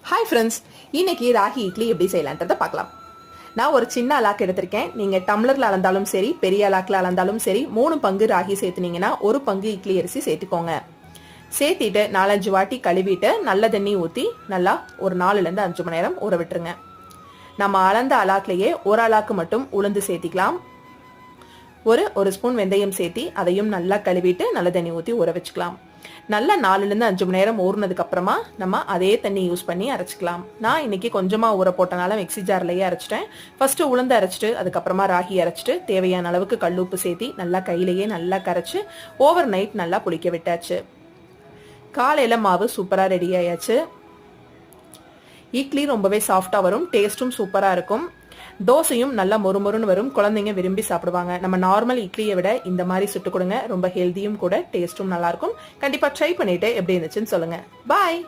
Hi friends, இன்னைக்கு ராகி இட்லி எப்படி செய்யலான்றதை பார்க்கலாம். நான் ஒரு சின்ன அலாக்கு எடுத்திருக்கேன். நீங்கள் டம்ளரில் அளந்தாலும் சரி, பெரிய அலாக்கில் அளந்தாலும் சரி, 3 பங்கு ராகி சேர்த்துனீங்கன்னா 1 பங்கு இட்லி அரிசி சேர்த்துக்கோங்க. சேர்த்திட்டு 4-5 வாட்டி கழுவிட்டு நல்ல தண்ணி ஊற்றி நல்லா ஒரு 4லேருந்து 5 மணி நேரம் ஊற விட்டுருங்க. நம்ம அளந்த அலாக்லேயே ஒரு அலாக்கு மட்டும் உளுந்து சேர்த்திக்கலாம். ஒரு ஸ்பூன் வெந்தயம் சேர்த்தி அதையும் நல்லா கழுவிட்டு நல்ல தண்ணி ஊற்றி ஊற வச்சுக்கலாம். நல்லா 4லேருந்து 5 மணி நேரம் ஊறினதுக்கு அப்புறமா நம்ம அதே தண்ணி யூஸ் பண்ணி அரைச்சிக்கலாம். நான் இன்னைக்கு கொஞ்சமாக ஊற போட்டனால மிக்சி ஜார்லேயே அரைச்சிட்டேன். ஃபர்ஸ்ட்டு உளுந்து அரைச்சிட்டு அதுக்கப்புறமா ராகி அரைச்சிட்டு தேவையான அளவுக்கு கல்லுப்பு சேர்த்தி நல்லா கையிலேயே நல்லா கரைச்சி ஓவர் நைட் நல்லா புளிக்க விட்டாச்சு. காலையில் மாவு சூப்பராக ரெடி ஆயாச்சு. இட்லி ரொம்பவே சாஃப்டாக வரும், டேஸ்ட்டும் சூப்பராக இருக்கும். தோசையும் நல்லா மொறுமொறுன்னு வரும், குழந்தைங்க விரும்பி சாப்பிடுவாங்க. நம்ம நார்மல் இட்லியை விட இந்த மாதிரி சுட்டு கொடுங்க, ரொம்ப ஹெல்த்தியும் கூட, டேஸ்ட்டும் நல்லா இருக்கும். கண்டிப்பாக ட்ரை பண்ணிட்டு எப்படி இருந்துச்சுன்னு சொல்லுங்க. பாய்.